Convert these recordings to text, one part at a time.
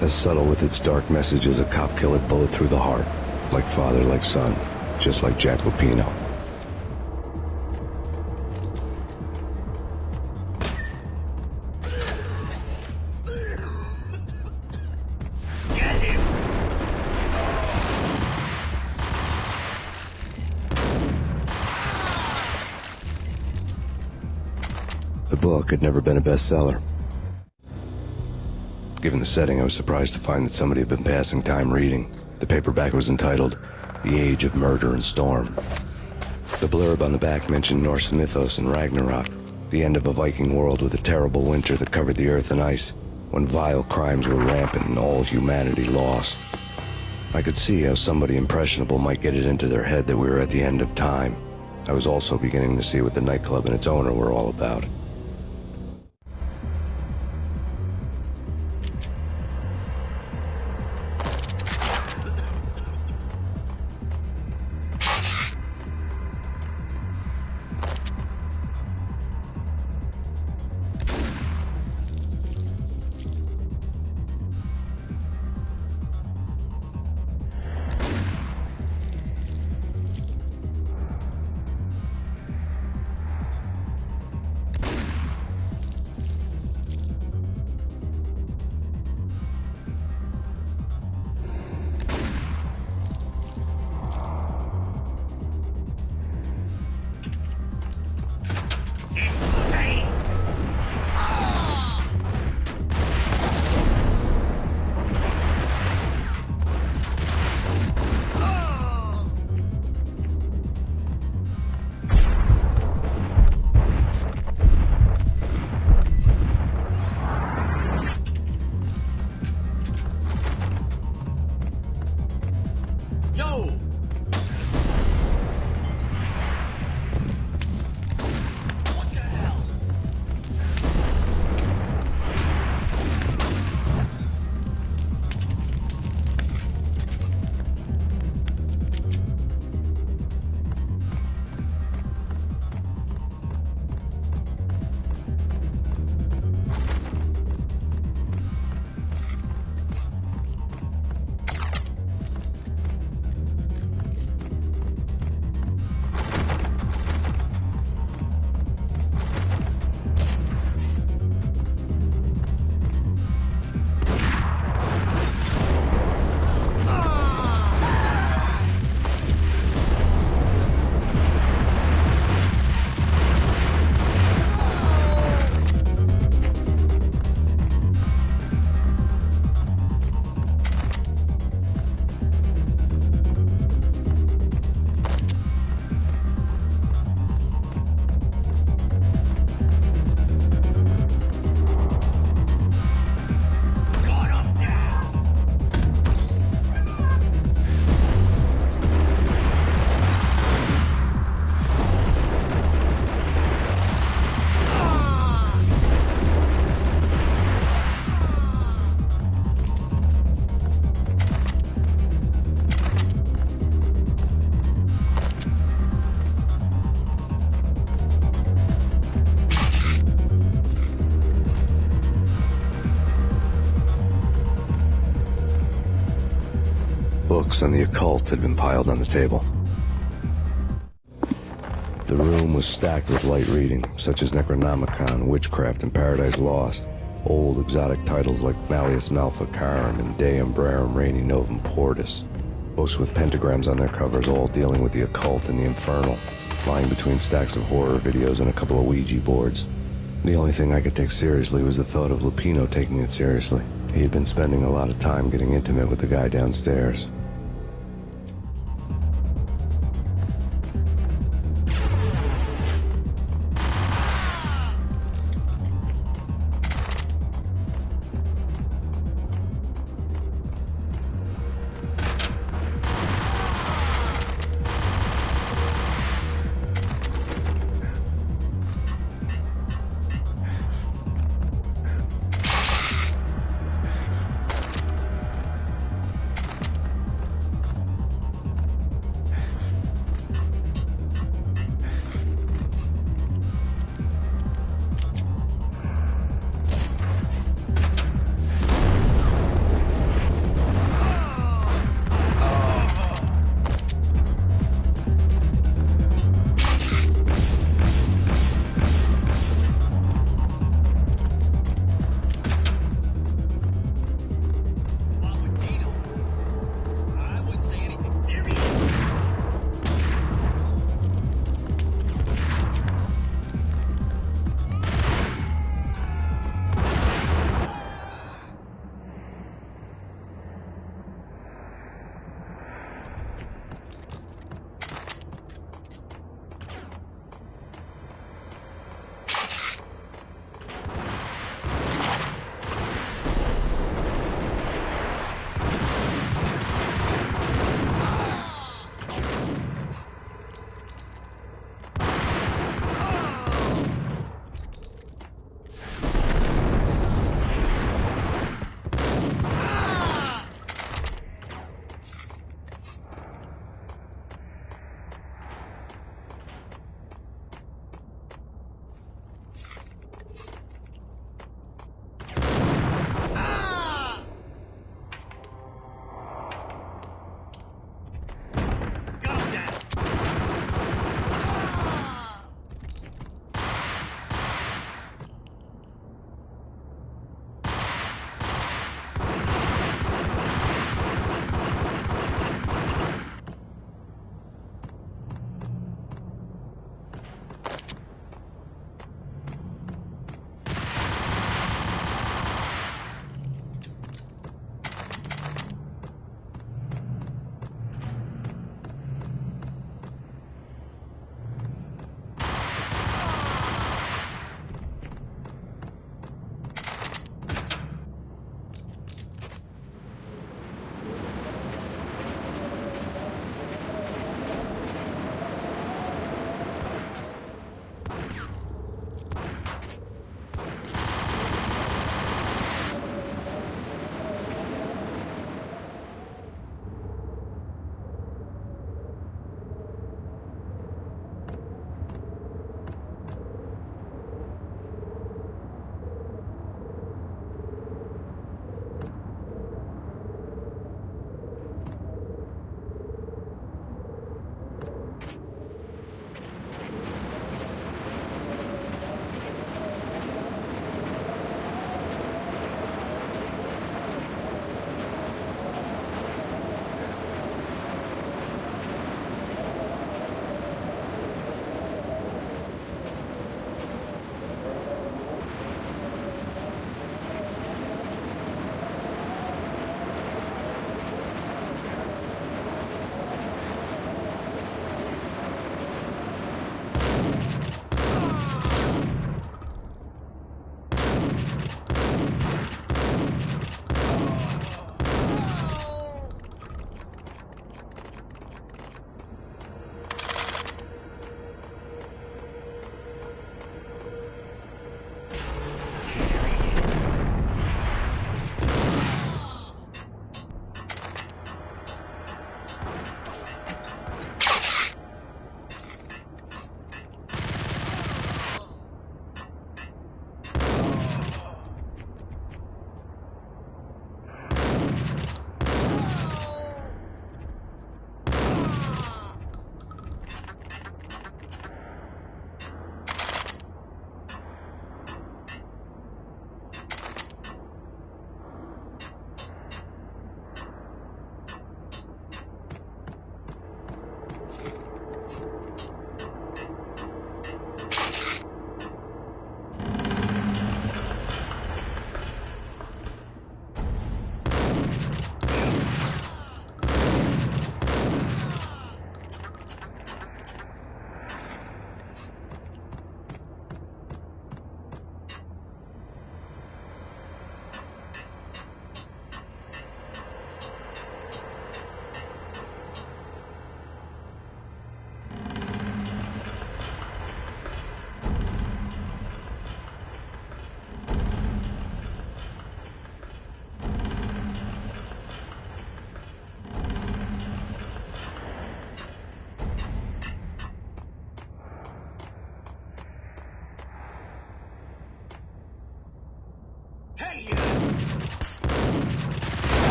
As subtle with its dark message as a cop-killer bullet through the heart. Like father, like son. Just like Jack Lupino. The book had never been a bestseller. Given the setting, I was surprised to find that somebody had been passing time reading. The paperback was entitled, The Age of Murder and Storm. The blurb on the back mentioned Norse mythos and RagnaRock, the end of a Viking world with a terrible winter that covered the earth in ice, when vile crimes were rampant and all humanity lost. I could see how somebody impressionable might get it into their head that we were at the end of time. I was also beginning to see what the nightclub and its owner were all about. Books on the occult had been piled on the table. The room was stacked with light reading, such as Necronomicon, Witchcraft, and Paradise Lost. Old exotic titles like Malleus Maleficarum and De Umbrarum Reini Novum Portis. Books with pentagrams on their covers, all dealing with the occult and the infernal, lying between stacks of horror videos and a couple of Ouija boards. The only thing I could take seriously was the thought of Lupino taking it seriously. He had been spending a lot of time getting intimate with the guy downstairs.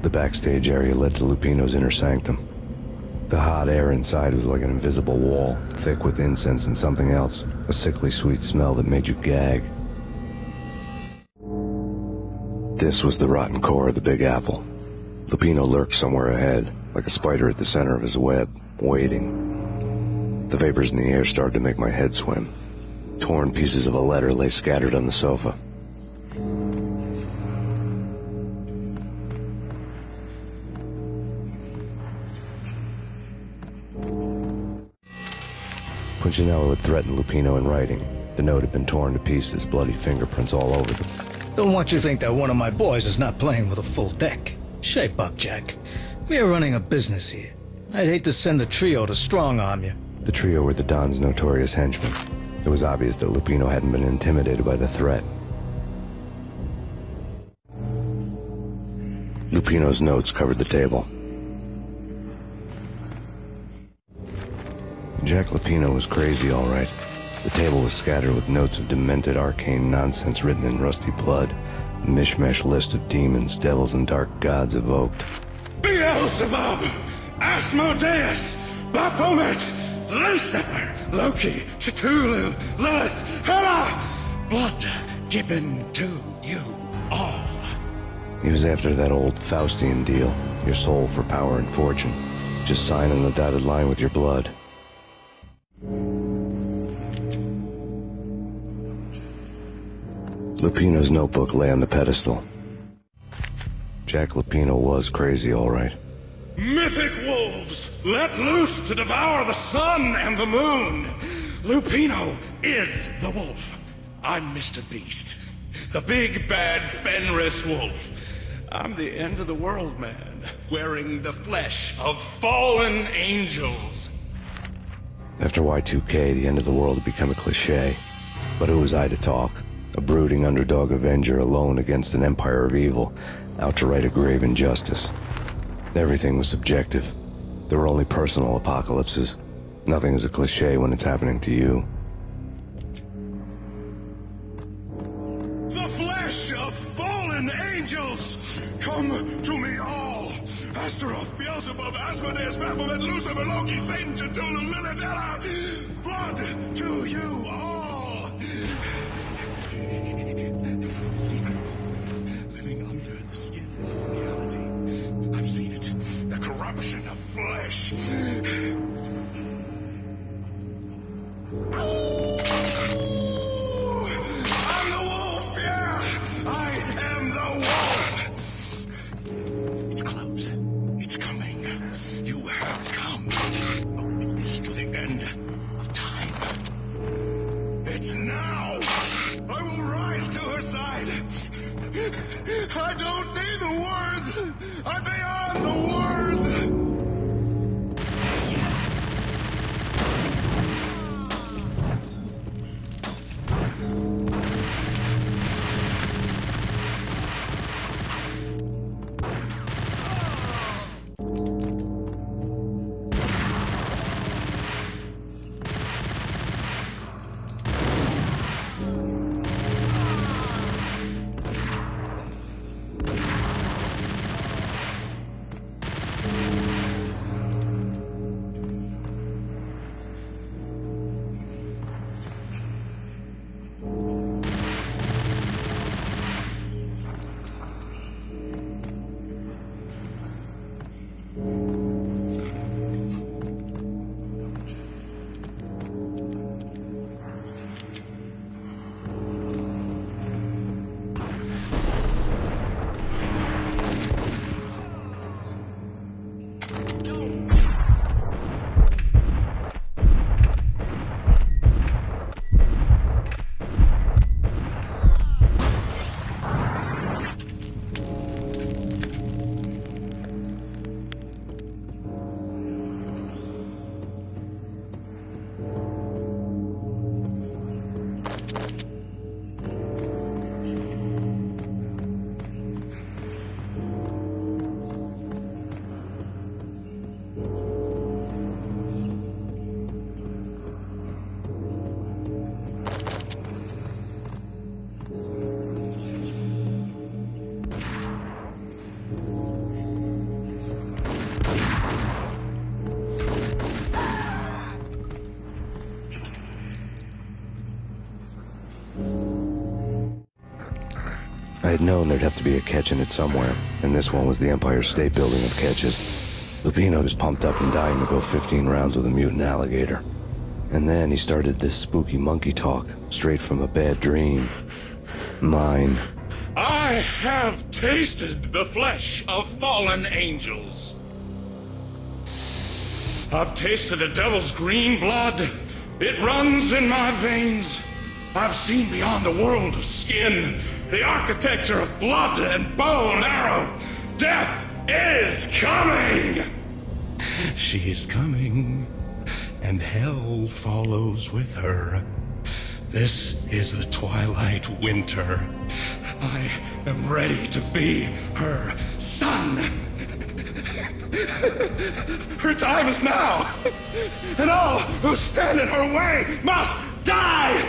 The backstage area led to Lupino's inner sanctum. The hot air inside was like an invisible wall, thick with incense and something else, a sickly sweet smell that made you gag. This was the rotten core of the Big Apple. Lupino lurked somewhere ahead, like a spider at the center of his web, waiting. The vapors in the air started to make my head swim. Torn pieces of a letter lay scattered on the sofa. Punchinello had threatened Lupino in writing. The note had been torn to pieces, bloody fingerprints all over them. Don't want you to think that one of my boys is not playing with a full deck. Shape up, Jack. We are running a business here. I'd hate to send the trio to strong-arm you. The trio were the Don's notorious henchmen. It was obvious that Lupino hadn't been intimidated by the threat. Lupino's notes covered the table. Jack Lupino was crazy, all right. The table was scattered with notes of demented arcane nonsense written in rusty blood. A mishmash list of demons, devils, and dark gods evoked. Beelzebub, Asmodeus, Baphomet, Lucifer, Loki, Cthulhu, Lilith, Hela, blood given to you all. He was after that old Faustian deal, your soul for power and fortune. Just sign on the dotted line with your blood. Lupino's notebook lay on the pedestal. Jack Lupino was crazy, all right. Mythic wolves, let loose to devour the sun and the moon. Lupino is the wolf. I'm Mr. Beast, the big bad Fenris wolf. I'm the end of the world man, wearing the flesh of fallen angels. After Y2K, the end of the world had become a cliché. But who was I to talk? A brooding underdog avenger alone against an empire of evil, out to right a grave injustice. Everything was subjective. There were only personal apocalypses. Nothing is a cliché when it's happening to you. The flesh of fallen angels, come to me all, as Astaroth, Beelzebub, Asmodeus, Baphomet, Lucifer, Loki, Satan, Cthulhu, Lilith, blood to you all! Secrets living under the skin of reality. I've seen it. The corruption of flesh. I'm the wolf, yeah! I am the wolf! It's close. It's coming. You have come. A witness to the end of time. It's now! I will rise to her side. I don't need the words. I'm beyond the words. I had known there'd have to be a catch in it somewhere, and this one was the Empire State Building of catches. Lupino was pumped up and dying to go 15 rounds with a mutant alligator. And then he started this spooky monkey talk, straight from a bad dream. Mine. I have tasted the flesh of fallen angels. I've tasted the devil's green blood. It runs in my veins. I've seen beyond the world of skin, the architecture of blood and bow and arrow. Death is coming! She is coming, and hell follows with her. This is the twilight winter. I am ready to be her son. Her time is now, and all who stand in her way must die!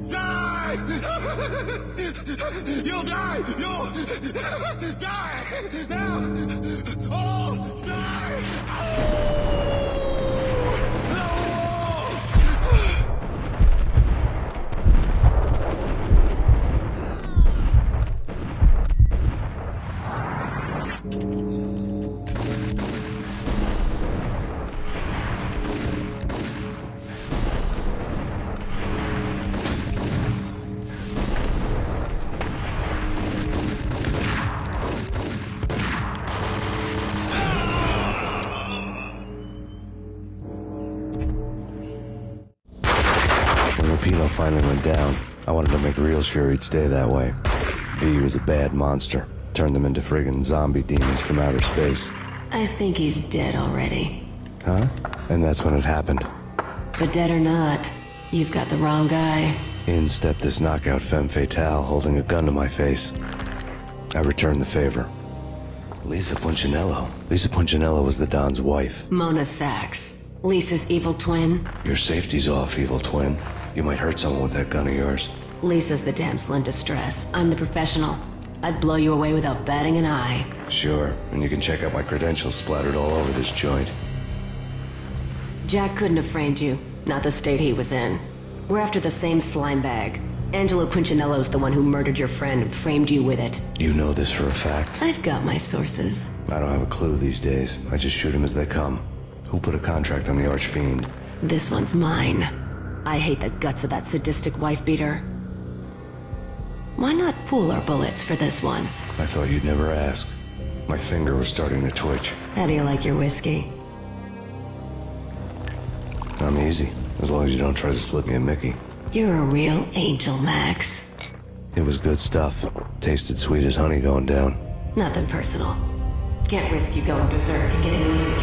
Die! You'll die! You'll die! Now! All die! Lupino finally went down. I wanted to make real sure he'd stay that way. V was a bad monster. Turned them into friggin' zombie demons from outer space. I think he's dead already. Huh? And that's when it happened. But dead or not, you've got the wrong guy. In stepped this knockout femme fatale, holding a gun to my face. I returned the favor. Lisa Punchinello. Lisa Punchinello was the Don's wife. Mona Sachs. Lisa's evil twin. Your safety's off, evil twin. You might hurt someone with that gun of yours. Lisa's the damsel in distress. I'm the professional. I'd blow you away without batting an eye. Sure, and you can check out my credentials splattered all over this joint. Jack couldn't have framed you. Not the state he was in. We're after the same slime bag. Angelo Quincinello's the one who murdered your friend and framed you with it. You know this for a fact? I've got my sources. I don't have a clue these days. I just shoot them as they come. Who put a contract on the Archfiend? This one's mine. I hate the guts of that sadistic wife-beater. Why not pool our bullets for this one? I thought you'd never ask. My finger was starting to twitch. How do you like your whiskey? I'm easy, as long as you don't try to slip me a Mickey. You're a real angel, Max. It was good stuff. Tasted sweet as honey going down. Nothing personal. Can't risk you going berserk and getting Lisa